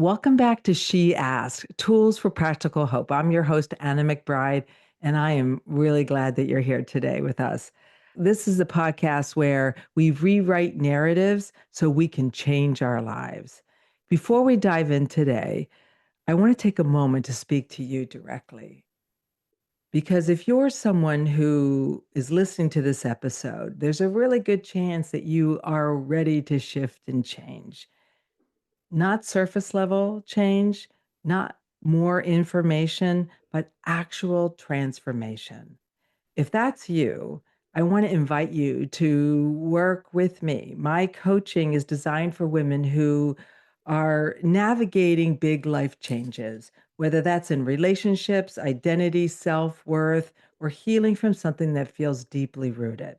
Welcome back to She Asked, Tools for Practical Hope. I'm your host, Anna McBride, and I am really glad that you're here today with us. This is a podcast where we rewrite narratives so we can change our lives. Before we dive in today, I want to take a moment to speak to you directly. Because if you're someone who is listening to this episode, there's a really good chance that you are ready to shift and change. Not surface level change, not more information, but actual transformation. If that's you, I want to invite you to work with me. My coaching is designed for women who are navigating big life changes, whether that's in relationships, identity, self worth, or healing from something that feels deeply rooted.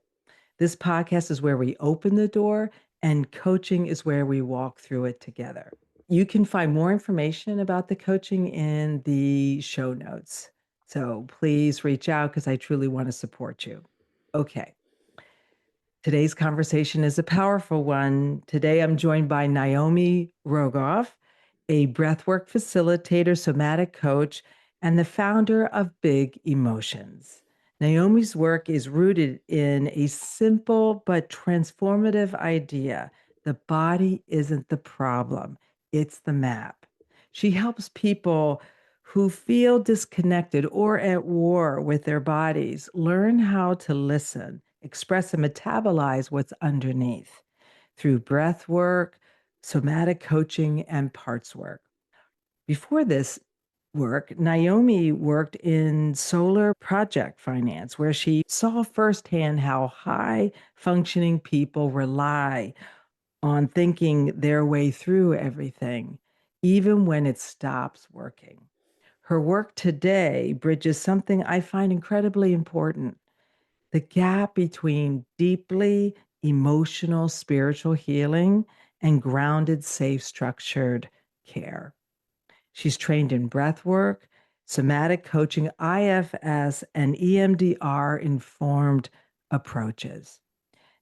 This podcast is where we open the door, and coaching is where we walk through it together. You can find more information about the coaching in the show notes. So please reach out because I truly want to support you. Okay. Today's conversation is a powerful one. Today I'm joined by Naomi Rogoff, a breathwork facilitator, somatic coach, and the founder of Big Emotions. Naomi's work is rooted in a simple but transformative idea. The body isn't the problem, it's the map. She helps people who feel disconnected or at war with their bodies learn how to listen, express, and metabolize what's underneath through breath work, somatic coaching, and parts work. Before this work, Naomi worked in solar project finance, where she saw firsthand how high functioning people rely on thinking their way through everything, even when it stops working. Her work today bridges something I find incredibly important: the gap between deeply emotional, spiritual healing and grounded, safe, structured care. She's trained in breath work, somatic coaching, IFS, and EMDR informed approaches.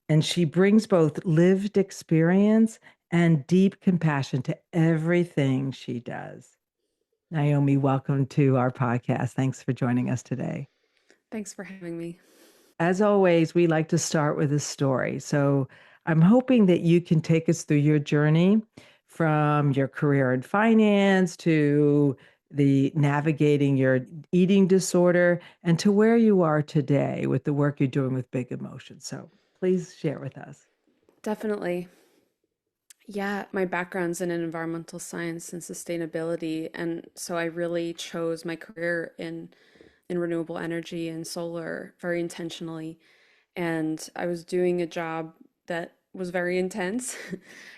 And she brings both lived experience and deep compassion to everything she does. Naomi, welcome to our podcast. Thanks for joining us today. Thanks for having me. As always, we like to start with a story. So I'm hoping that you can take us through your journey from your career in finance to the navigating your eating disorder and to where you are today with the work you're doing with Big Emotions. So please share with us. Definitely. Yeah, my background's in environmental science and sustainability, and so I really chose my career in renewable energy and solar very intentionally. And I was doing a job that was very intense,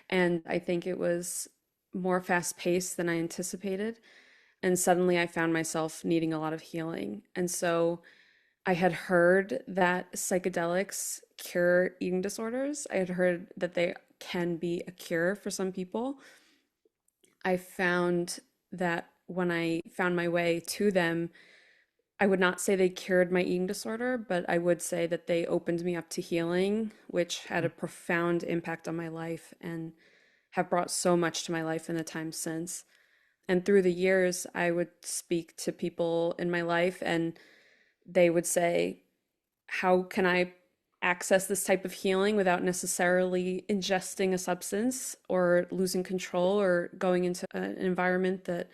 and I think it was more fast-paced than I anticipated. And suddenly I found myself needing a lot of healing. And so I had heard that psychedelics cure eating disorders. I had heard that they can be a cure for some people. I found that when I found my way to them, I would not say they cured my eating disorder, but I would say that they opened me up to healing, which had a profound impact on my life and have brought so much to my life in the time since. And through the years, I would speak to people in my life and they would say, how can I access this type of healing without necessarily ingesting a substance or losing control or going into an environment that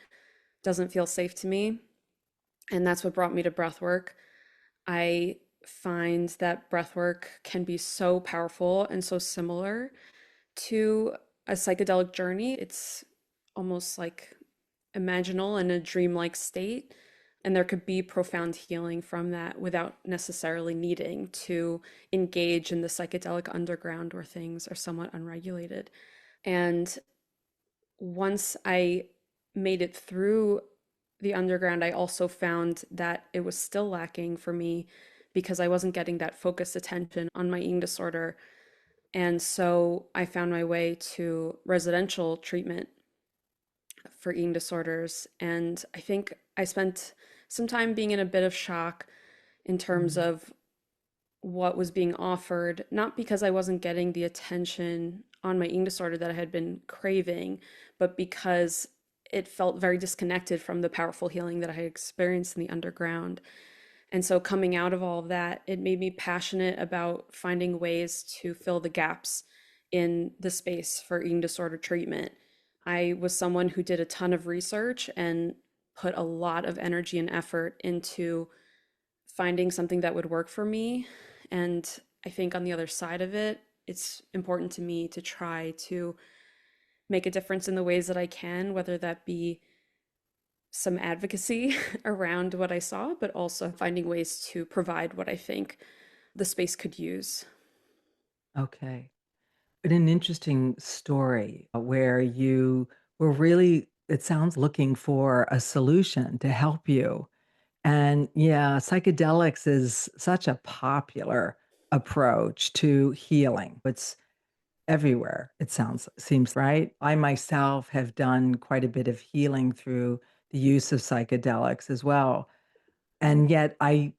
doesn't feel safe to me? And that's what brought me to breathwork. I find that breathwork can be so powerful and so similar to a psychedelic journey. It's almost like imaginal in a dreamlike state. And there could be profound healing from that without necessarily needing to engage in the psychedelic underground where things are somewhat unregulated. And once I made it through the underground, I also found that it was still lacking for me because I wasn't getting that focused attention on my eating disorder. And so I found my way to residential treatment for eating disorders. And I think I spent some time being in a bit of shock in terms Mhm. of what was being offered, not because I wasn't getting the attention on my eating disorder that I had been craving, but because it felt very disconnected from the powerful healing that I had experienced in the underground. And so coming out of all of that, it made me passionate about finding ways to fill the gaps in the space for eating disorder treatment. I was someone who did a ton of research and put a lot of energy and effort into finding something that would work for me. And I think on the other side of it, it's important to me to try to make a difference in the ways that I can, whether that be some advocacy around what I saw, but also finding ways to provide what I think the space could use. Okay. But an interesting story where you were really, it sounds, looking for a solution to help you. And yeah, psychedelics is such a popular approach to healing. It's everywhere, it seems right. I myself have done quite a bit of healing through the use of psychedelics as well. And yet I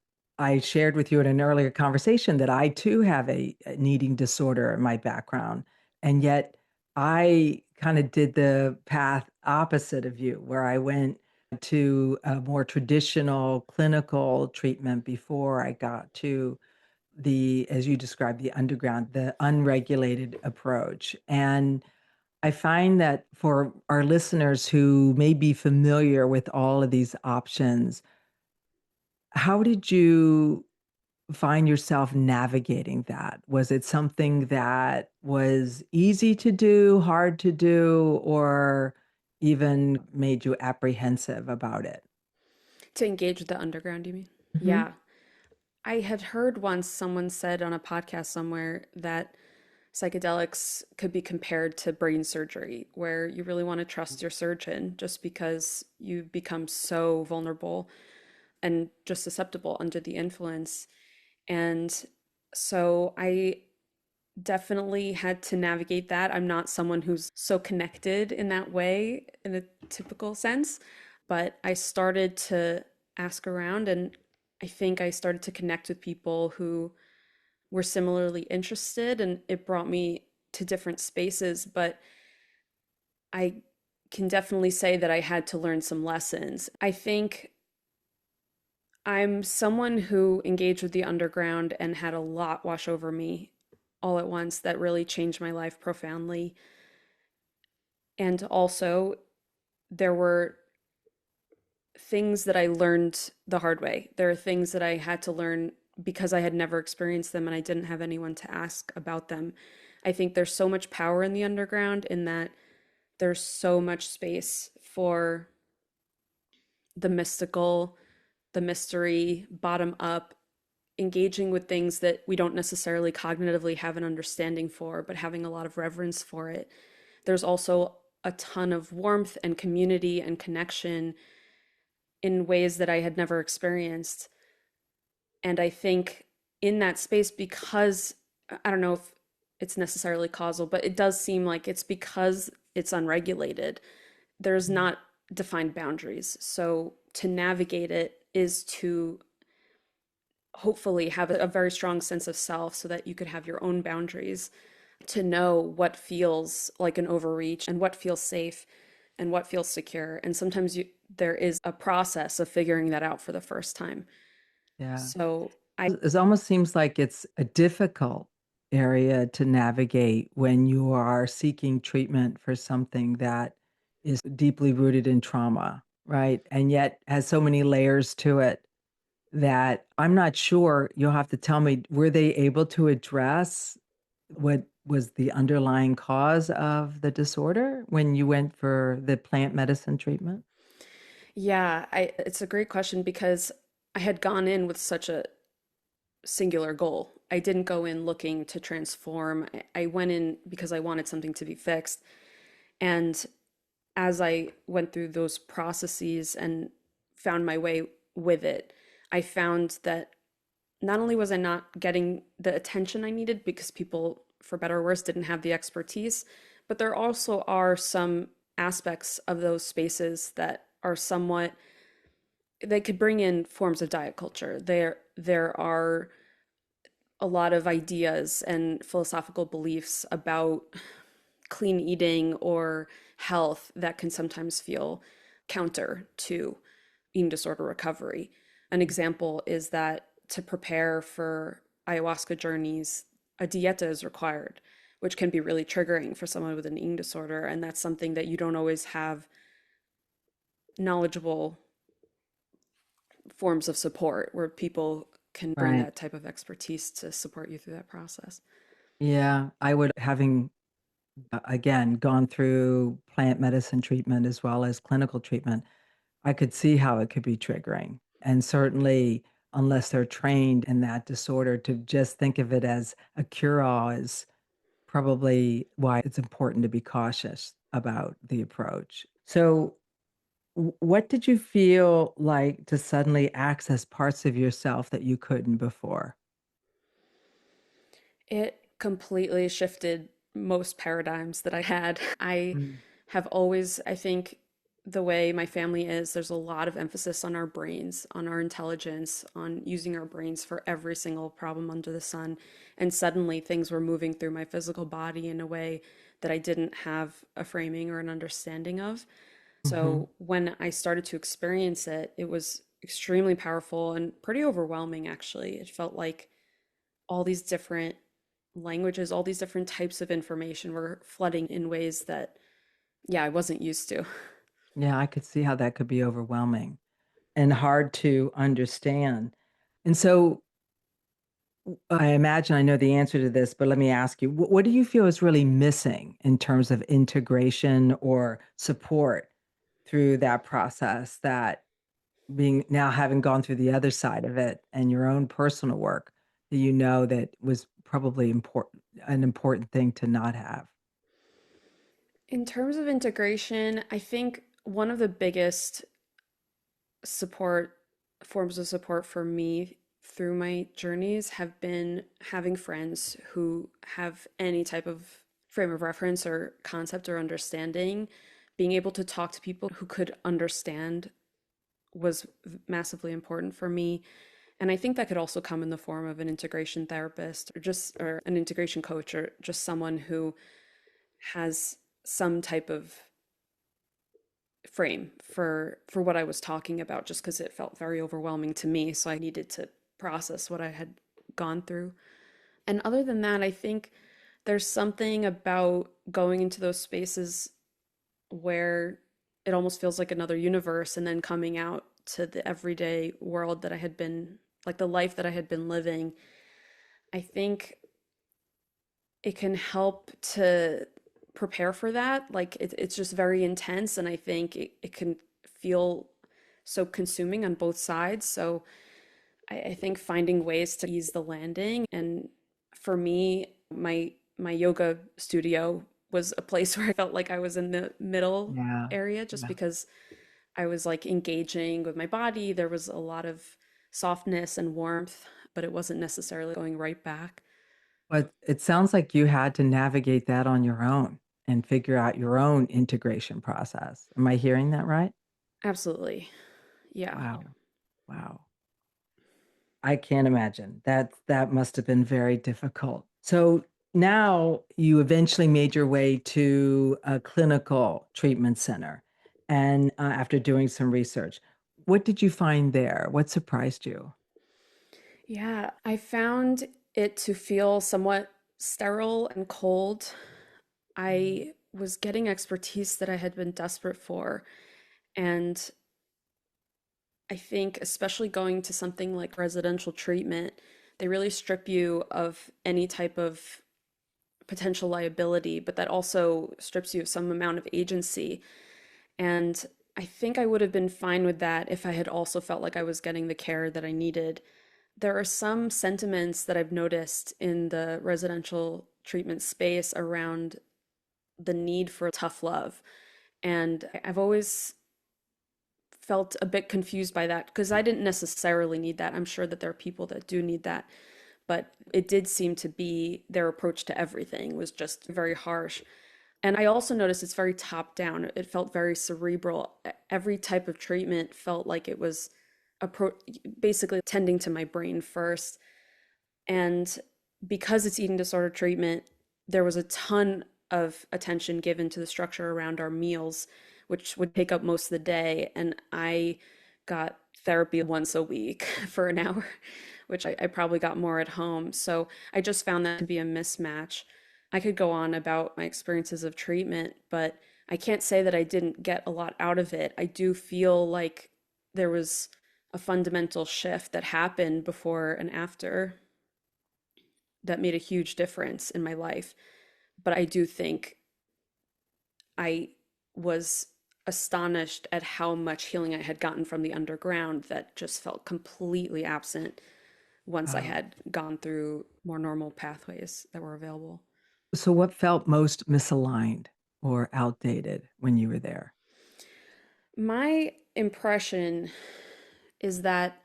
shared with you in an earlier conversation that I too have an eating disorder in my background. And yet I kind of did the path opposite of you, where I went to a more traditional clinical treatment before I got to as you described, the underground, the unregulated approach. And I find that for our listeners who may be familiar with all of these options, how did you find yourself navigating that? Was it something that was easy to do, hard to do, or even made you apprehensive about it? To engage with the underground, you mean? Mhm. Yeah. I had heard once someone said on a podcast somewhere that psychedelics could be compared to brain surgery, where you really want to trust your surgeon just because you become so vulnerable and just susceptible under the influence. And so I definitely had to navigate that. I'm not someone who's so connected in that way in a typical sense, but I started to ask around, and I think I started to connect with people who were similarly interested, and it brought me to different spaces. But I can definitely say that I had to learn some lessons. I think I'm someone who engaged with the underground and had a lot wash over me all at once that really changed my life profoundly. And also, there were things that I learned the hard way. There are things that I had to learn because I had never experienced them and I didn't have anyone to ask about them. I think there's so much power in the underground in that there's so much space for the mystical, the mystery, bottom up, engaging with things that we don't necessarily cognitively have an understanding for, but having a lot of reverence for it. There's also a ton of warmth and community and connection in ways that I had never experienced. And I think in that space, because I don't know if it's necessarily causal, but it does seem like it's because it's unregulated. There's not defined boundaries. So to navigate it is to hopefully have a very strong sense of self so that you could have your own boundaries to know what feels like an overreach and what feels safe and what feels secure. And sometimes there is a process of figuring that out for the first time. Yeah. So I, It almost seems like it's a difficult area to navigate when you are seeking treatment for something that is deeply rooted in trauma, right? And yet has so many layers to it that I'm not sure, you'll have to tell me, were they able to address what was the underlying cause of the disorder when you went for the plant medicine treatment? yeah, it's a great question because I had gone in with such a singular goal. I didn't go in looking to transform. I went in because I wanted something to be fixed. And as I went through those processes and found my way with it, I found that not only was I not getting the attention I needed because people, for better or worse, didn't have the expertise, but there also are some aspects of those spaces that are somewhat, they could bring in forms of diet culture. There are a lot of ideas and philosophical beliefs about clean eating or health that can sometimes feel counter to eating disorder recovery. An example is that to prepare for ayahuasca journeys, a dieta is required, which can be really triggering for someone with an eating disorder. And that's something that you don't always have knowledgeable forms of support where people can bring Right. that type of expertise to support you through that process. Yeah, I would, having again gone through plant medicine treatment as well as clinical treatment, I could see how it could be triggering. And certainly, unless they're trained in that disorder, to just think of it as a cure-all is probably why it's important to be cautious about the approach. So, what did you feel like to suddenly access parts of yourself that you couldn't before? It completely shifted most paradigms that I had. I Mm. have always, I think, the way my family is, there's a lot of emphasis on our brains, on our intelligence, on using our brains for every single problem under the sun. And suddenly things were moving through my physical body in a way that I didn't have a framing or an understanding of. Mhm. So when I started to experience it, it was extremely powerful and pretty overwhelming, actually. It felt like all these different languages, all these different types of information were flooding in ways that, yeah, I wasn't used to. Yeah, I could see how that could be overwhelming and hard to understand. And so I imagine I know the answer to this, but let me ask you, what do you feel is really missing in terms of integration or support through that process, that being now having gone through the other side of it and your own personal work that you know that was probably important, an important thing to not have? In terms of integration, I think one of the biggest support forms of support for me through my journeys have been having friends who have any type of frame of reference or concept or understanding. Being able to talk to people who could understand was massively important for me. And I think that could also come in the form of an integration therapist or an integration coach or just someone who has some type of frame for what I was talking about, just because it felt very overwhelming to me, so I needed to process what I had gone through. And other than that, I think there's something about going into those spaces where it almost feels like another universe, and then coming out to the everyday world that I had been, like the life that I had been living. I think it can help to prepare for that. Like it's just very intense, and I think it can feel so consuming on both sides. So I think finding ways to ease the landing. And for me, my yoga studio was a place where I felt like I was in the middle Yeah. area, just Yeah. because I was like engaging with my body. There was a lot of softness and warmth, but it wasn't necessarily going right back. But it sounds like you had to navigate that on your own and figure out your own integration process. Am I hearing that right? Absolutely. Yeah. Wow. Wow. I can't imagine. That must have been very difficult. So now you eventually made your way to a clinical treatment center, and after doing some research, what did you find there? What surprised you? Yeah, I found it to feel somewhat sterile and cold. Mhm. I was getting expertise that I had been desperate for. And I think, especially going to something like residential treatment, they really strip you of any type of potential liability, but that also strips you of some amount of agency. And I think I would have been fine with that if I had also felt like I was getting the care that I needed. There are some sentiments that I've noticed in the residential treatment space around the need for tough love. And I've always felt a bit confused by that because I didn't necessarily need that. I'm sure that there are people that do need that, but it did seem to be their approach to everything was just very harsh. And I also noticed it's very top down. It felt very cerebral. Every type of treatment felt like it was appro- basically tending to my brain first. And because it's eating disorder treatment, there was a ton of attention given to the structure around our meals, which would take up most of the day. And I got therapy once a week for an hour, which I probably got more at home. So I just found that to be a mismatch. I could go on about my experiences of treatment, but I can't say that I didn't get a lot out of it. I do feel like there was a fundamental shift that happened before and after that made a huge difference in my life. But I do think I was astonished at how much healing I had gotten from the underground that just felt completely absent once I Wow. had gone through more normal pathways that were available. So, what felt most misaligned or outdated when you were there? My impression is that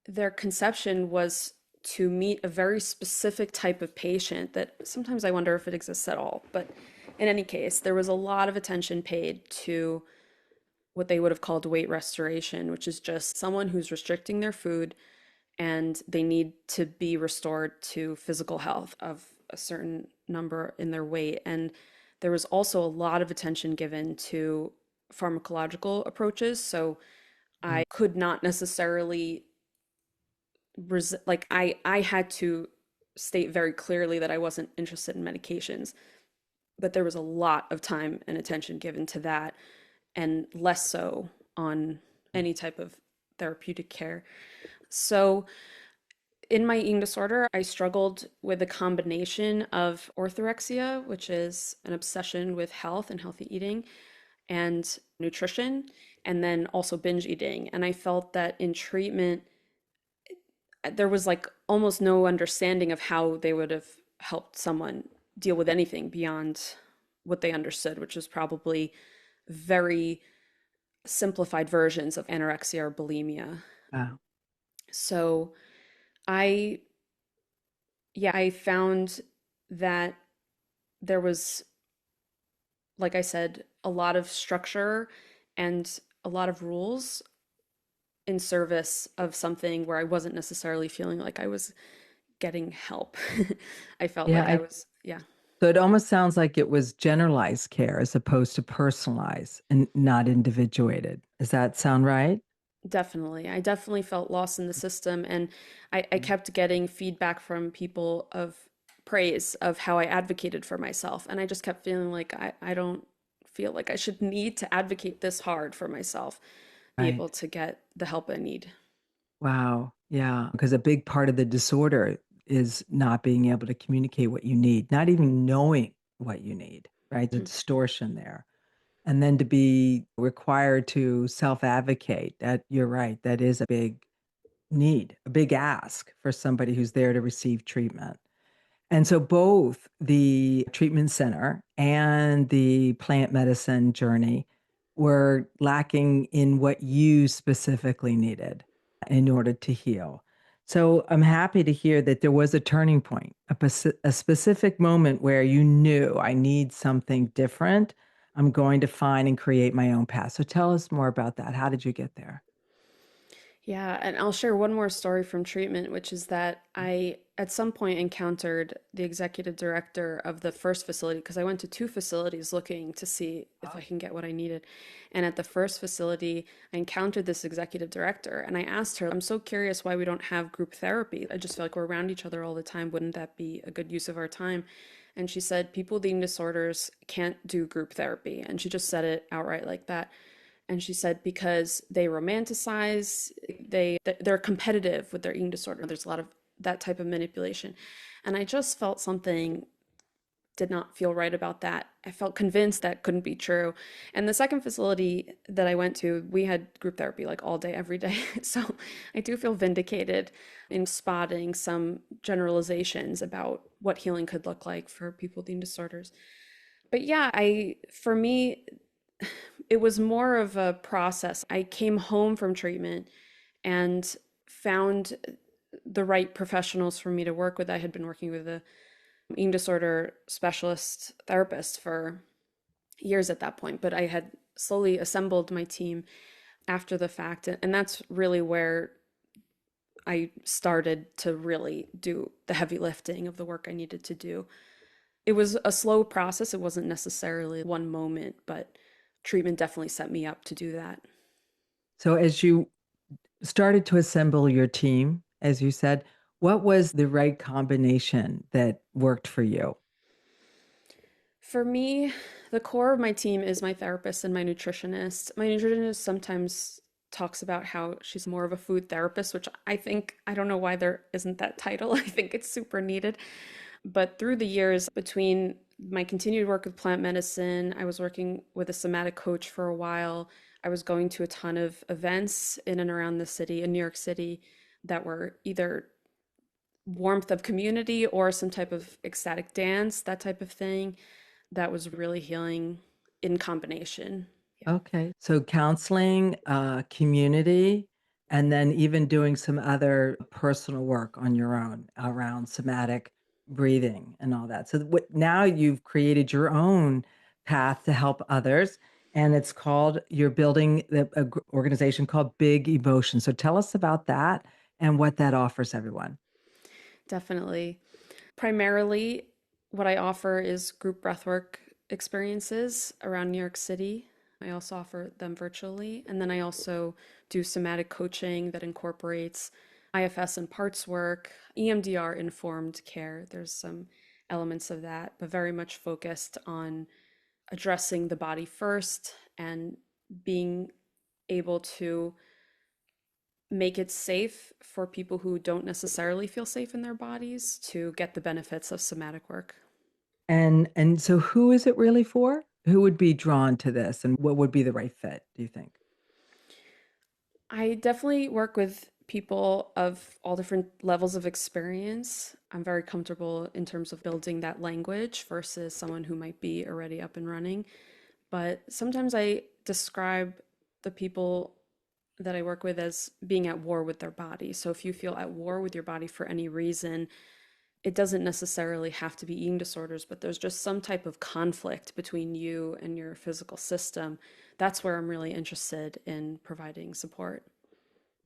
their conception was to meet a very specific type of patient that sometimes I wonder if it exists at all. But in any case, there was a lot of attention paid to what they would have called weight restoration, which is just someone who's restricting their food and they need to be restored to physical health of a certain number in their weight. And there was also a lot of attention given to pharmacological approaches. So Mm. I could not necessarily like I had to state very clearly that I wasn't interested in medications, but there was a lot of time and attention given to that and less so on any type of therapeutic care. So in my eating disorder, I struggled with a combination of orthorexia, which is an obsession with health and healthy eating, and nutrition, and then also binge eating. And I felt that in treatment, there was like almost no understanding of how they would have helped someone deal with anything beyond what they understood, which was probably very simplified versions of anorexia or bulimia. Wow. So I, yeah, I found that there was, like I said, a lot of structure and a lot of rules in service of something where I wasn't necessarily feeling like I was getting help. I felt Yeah. like I was, yeah, So it almost sounds like it was generalized care as opposed to personalized and not individuated. Does that sound right? definitely. I definitely felt lost in the system. And I kept getting feedback from people of praise of how I advocated for myself. And I just kept feeling like I don't feel like I should need to advocate this hard for myself, be able Right. to get the help I need. Wow. Yeah. Because a big part of the disorder is not being able to communicate what you need, not even knowing what you need, right? The distortion there. And then to be required to self advocate, that you're right, that is a big need, a big ask for somebody who's there to receive treatment. And so both the treatment center and the plant medicine journey were lacking in what you specifically needed in order to heal. So I'm happy to hear that there was a turning point, a specific moment where you knew I need something different. I'm going to find and create my own path. So tell us more about that. How did you get there? Yeah, and I'll share one more story from treatment, which is that I at some point encountered the executive director of the first facility because I went to two facilities looking to see if I can get what I needed. And at the first facility, I encountered this executive director and I asked her, I'm so curious why we don't have group therapy. I just feel like we're around each other all the time. Wouldn't that be a good use of our time? And she said, people with eating disorders can't do group therapy. And she just said it outright like that. And she said because they romanticize, they're competitive with their eating disorder. There's a lot of that type of manipulation. And I just felt something did not feel right about that. I felt convinced that couldn't be true. And the second facility that I went to, we had group therapy like all day, every day. So I do feel vindicated in spotting some generalizations about what healing could look like for people with eating disorders. But yeah, for me, it was more of a process. I came home from treatment and found the right professionals for me to work with. I had been working with a eating disorder specialist therapist for years at that point, but I had slowly assembled my team after the fact. And that's really where I started to really do the heavy lifting of the work I needed to do. It was a slow process. It wasn't necessarily one moment, but treatment definitely set me up to do that. So as you started to assemble your team, as you said, what was the right combination that worked for you? For me, the core of my team is my therapist and my nutritionist. My nutritionist sometimes talks about how she's more of a food therapist, which I think, I don't know why there isn't that title. I think it's super needed. But through the years, between my continued work with plant medicine, I was working with a somatic coach for a while. I was going to a ton of events in and around the city, in New York City, that were either warmth of community or some type of ecstatic dance, that type of thing. That was really healing in combination. Yeah, Okay. So counseling, community, and then even doing some other personal work on your own around somatic breathing and all that. So what now you've created your own path to help others, and it's called you're building organization called Big Emotion. So tell us about that and what that offers everyone. definitely. Primarily, what I offer is group breathwork experiences around New York City. I also offer them virtually. And then I also do somatic coaching that incorporates IFS and parts work, EMDR informed care. There's some elements of that, but very much focused on addressing the body first and being able to make it safe for people who don't necessarily feel safe in their bodies to get the benefits of somatic work. And so who is it really for? Who would be drawn to this and what would be the right fit, do you think? I definitely work with people of all different levels of experience. I'm very comfortable in terms of building that language versus someone who might be already up and running. But sometimes I describe the people that I work with as being at war with their body. So if you feel at war with your body for any reason, it doesn't necessarily have to be eating disorders, but there's just some type of conflict between you and your physical system. That's where I'm really interested in providing support.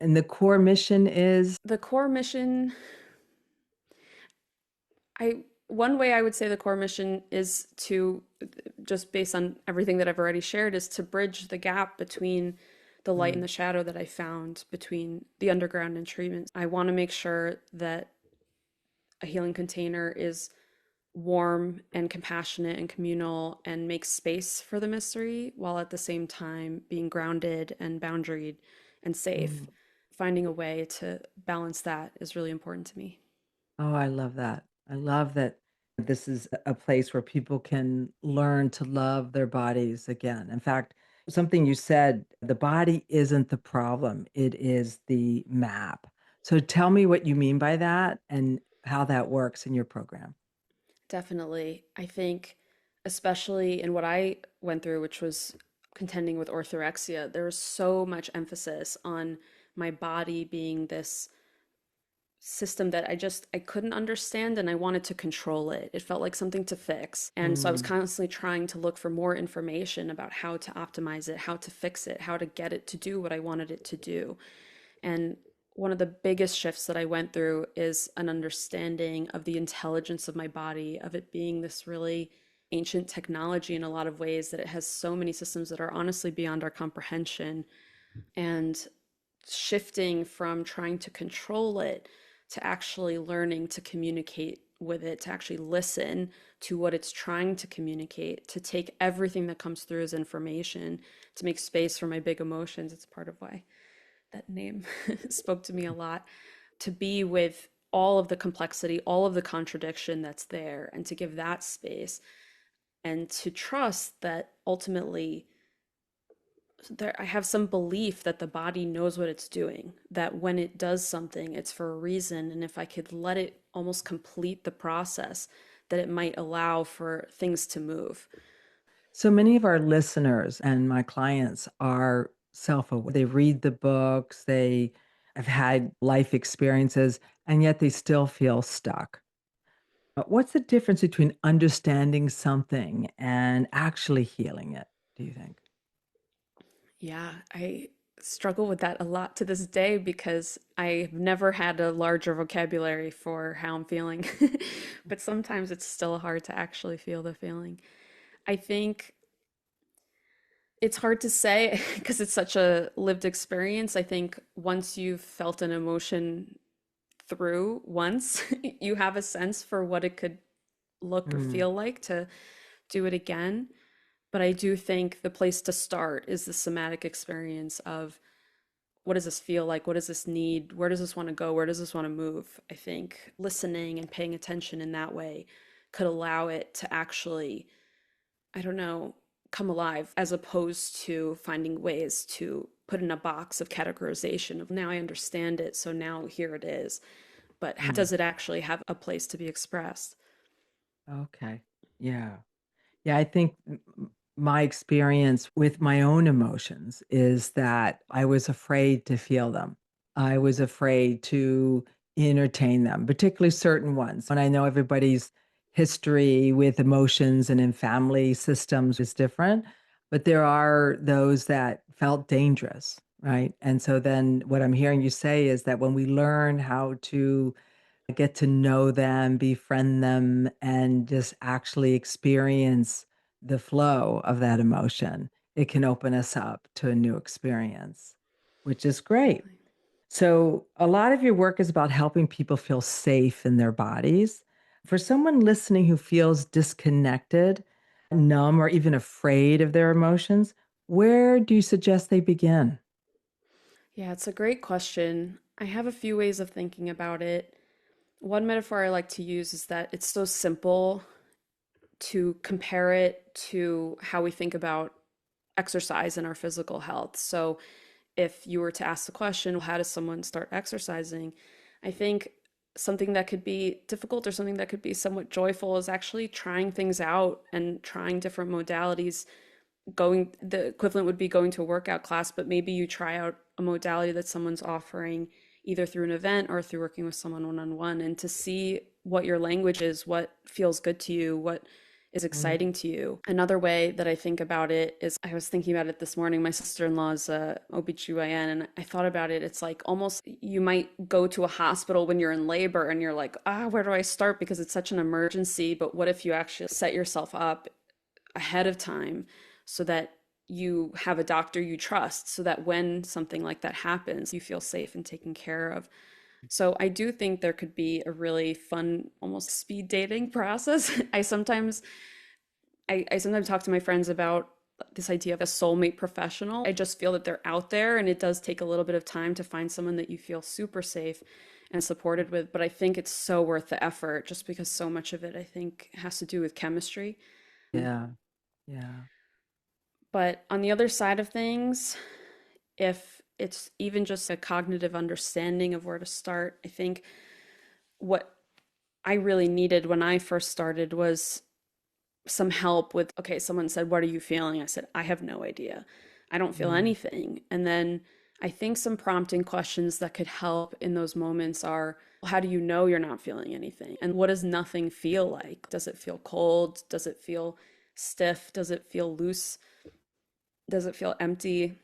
And the core mission is The core mission, I one way I would say the core mission is to, just based on everything that I've already shared, is to bridge the gap between the light and mm, the shadow that I found between the underground and treatment. I want to make sure that a healing container is warm and compassionate and communal and makes space for the mystery while at the same time being grounded and boundaried and safe. mm. Finding a way to balance that is really important to me. Oh, I love that. I love that this is a place where people can learn to love their bodies again. In fact, something you said, the body isn't the problem, it is the map. So tell me what you mean by that and how that works in your program. Definitely. I think, especially in what I went through, which was contending with orthorexia, there was so much emphasis on my body being this system that I couldn't understand and I wanted to control it. It felt like something to fix. And so I was Mm, constantly trying to look for more information about how to optimize it, how to fix it, how to get it to do what I wanted it to do. And one of the biggest shifts that I went through is an understanding of the intelligence of my body, of it being this really ancient technology in a lot of ways, that it has so many systems that are honestly beyond our comprehension. And shifting from trying to control it to actually learning to communicate with it, to actually listen to what it's trying to communicate, to take everything that comes through as information, to make space for my big emotions. It's part of why that name spoke to me a lot, to be with all of the complexity, all of the contradiction that's there, and to give that space and to trust that ultimately I have some belief that the body knows what it's doing, that when it does something, it's for a reason. And if I could let it almost complete the process, that it might allow for things to move. So many of our listeners and my clients are self-aware. They read the books, they have had life experiences, and yet they still feel stuck. What's the difference between understanding something and actually healing it, do you think? Yeah, I struggle with that a lot to this day because I've never had a larger vocabulary for how I'm feeling. But sometimes it's still hard to actually feel the feeling. I think it's hard to say because it's such a lived experience. I think once you've felt an emotion through once, you have a sense for what it could look or Mm, feel like to do it again. But I do think the place to start is the somatic experience of what does this feel like? What does this need? Where does this want to go? Where does this want to move? I think listening and paying attention in that way could allow it to actually, I don't know, come alive as opposed to finding ways to put in a box of categorization of now I understand it, so now here it is. But how mm. does it actually have a place to be expressed? Okay. Yeah. Yeah, I think my experience with my own emotions is that I was afraid to feel them. I was afraid to entertain them, particularly certain ones. And I know everybody's history with emotions and in family systems is different, but there are those that felt dangerous, right? And so then what I'm hearing you say is that when we learn how to get to know them, befriend them, and just actually experience the flow of that emotion, it can open us up to a new experience, which is great. Definitely. So, a lot of your work is about helping people feel safe in their bodies. For someone listening who feels disconnected, numb, or even afraid of their emotions, where do you suggest they begin? Yeah, it's a great question. I have a few ways of thinking about it. One metaphor I like to use is that it's so simple to compare it to how we think about exercise and our physical health. So, if you were to ask the question, how does someone start exercising? I think something that could be difficult or something that could be somewhat joyful is actually trying things out and trying different modalities. Going, the equivalent would be going to a workout class, but maybe you try out a modality that someone's offering either through an event or through working with someone one on one, and to see what your language is, what feels good to you, what is Mm, exciting to you. Another way that I think about it is I was thinking about it this morning. My sister-in-law is a OBGYN, and I thought about it. It's like almost you might go to a hospital when you're in labor and you're like, where do I start? Because it's such an emergency. But what if you actually set yourself up ahead of time so that you have a doctor you trust so that when something like that happens, you feel safe and taken care of. So I do think there could be a really fun, almost speed dating process. I sometimes talk to my friends about this idea of a soulmate professional. I just feel that they're out there and it does take a little bit of time to find someone that you feel super safe and supported with. But I think it's so worth the effort just because so much of it, I think, has to do with chemistry. yeah, yeah. But on the other side of things, if it's even just a cognitive understanding of where to start, I think what I really needed when I first started was some help with, okay, someone said, "What are you feeling?" I said, "I have no idea. I don't feel Mm, anything." And then I think some prompting questions that could help in those moments are, well, how do you know you're not feeling anything? And what does nothing feel like? Does it feel cold? Does it feel stiff? Does it feel loose? Does it feel empty?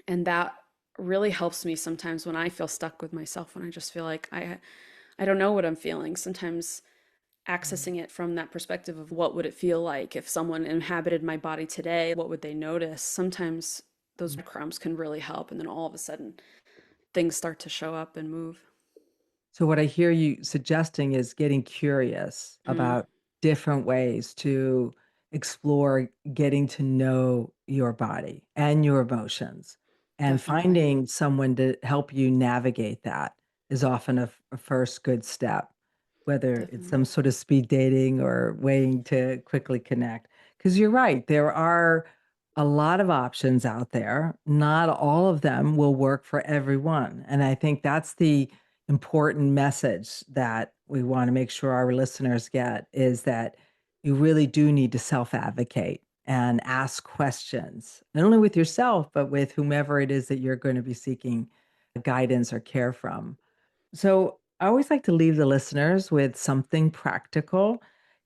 And that really helps me sometimes when I feel stuck with myself, when I just feel like I don't know what I'm feeling. Sometimes mm, accessing it from that perspective of what would it feel like if someone inhabited my body today, what would they notice? Sometimes those mm. crumbs can really help, and then all of a sudden things start to show up and move. So what I hear you suggesting is getting curious Mm, about different ways to explore getting to know your body and your emotions. And definitely. finding someone to help you navigate that is often a first good step, whether it's Definitely. some sort of speed dating or waiting to quickly connect. Because you're right, there are a lot of options out there. Not all of them will work for everyone. And I think that's the important message that we want to make sure our listeners get is that you really do need to self advocate and ask questions, not only with yourself, but with whomever it is that you're going to be seeking guidance or care from. So I always like to leave the listeners with something practical.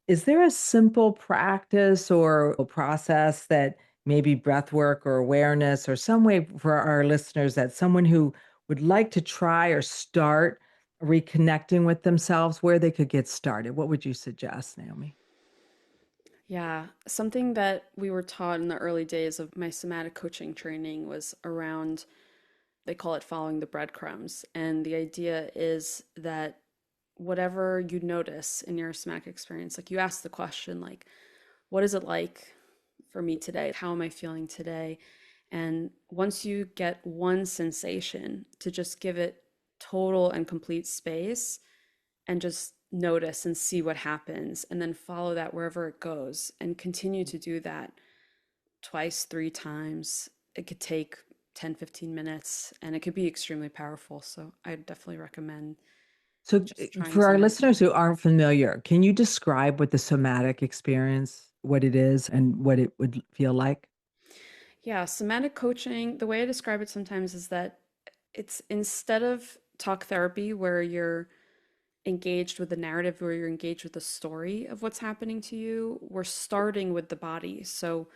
Is there a simple practice or a process that maybe breath work or awareness or some way for our listeners that someone who would like to try or start reconnecting with themselves, where they could get started? What would you suggest, Naomi? Yeah, something that we were taught in the early days of my somatic coaching training was around, they call it following the breadcrumbs. And the idea is that whatever you notice in your somatic experience, like you ask the question, like, what is it like for me today? How am I feeling today? And once you get one sensation, to just give it total and complete space and just notice and see what happens, and then follow that wherever it goes and continue to do that twice, three times. It could take 10, 15 minutes and it could be extremely powerful. So I definitely recommend So, just trying for our some. listeners who aren't familiar, can you describe what the somatic experience, what it is, and what it would feel like? Yeah, somatic coaching, the way I describe it sometimes is that it's instead of talk therapy where you're engaged with the narrative, where you're engaged with the story of what's happening to you, we're starting with the body. So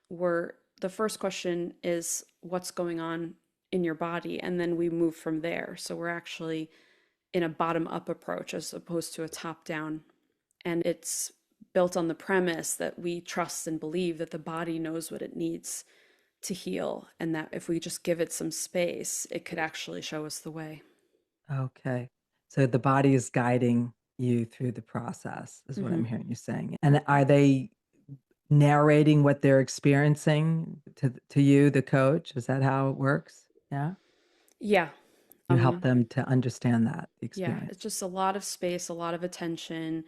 we're the first question is what's going on in your body, and then we move from there. So we're actually in a bottom up approach as opposed to a top down. And it's built on the premise that we trust and believe that the body knows what it needs to heal, and that if we just give it some space, it could actually show us the way. Okay. So the body is guiding you through the process, is what I'm Hmm. hearing you saying. And are they narrating what they're experiencing to you, the coach? Is that how it works? Yeah. Yeah. You help Um, them to understand that yeah, experience. it's just a lot of space, a lot of attention,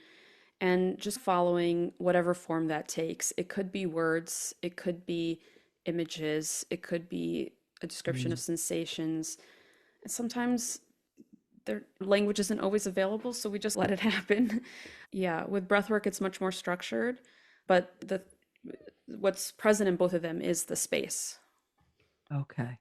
and just following whatever form that takes. It could be words, it could be images, it could be a description Mm. of sensations. And sometimes their language isn't always available, so we just let it happen. Yeah, with breathwork, it's much more structured, but the what's present in both of them is the space. Okay.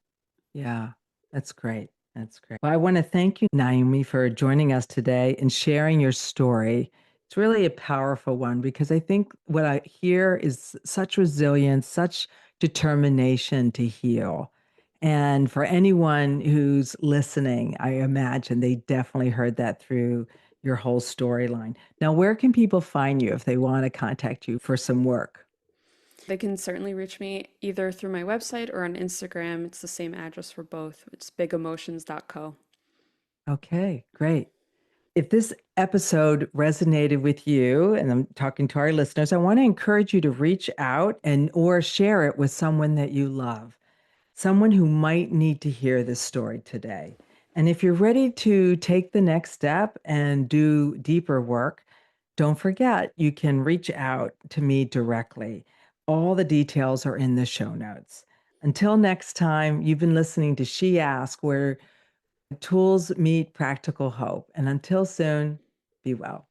Yeah, that's great. That's great. Well, I want to thank you, Naomi, for joining us today and sharing your story. It's really a powerful one because I think what I hear is such resilience, such determination to heal. And for anyone who's listening, I imagine they definitely heard that through your whole storyline. Now, where can people find you if they want to contact you for some work? They can certainly reach me either through my website or on Instagram. It's the same address for both. It's bigemotions.co. Okay, great. If this episode resonated with you, and I'm talking to our listeners, I want to encourage you to reach out and or share it with someone that you love, someone who might need to hear this story today. And if you're ready to take the next step and do deeper work, don't forget you can reach out to me directly. All the details are in the show notes. Until next time, you've been listening to She Ask, where tools meet practical hope. And until soon, be well.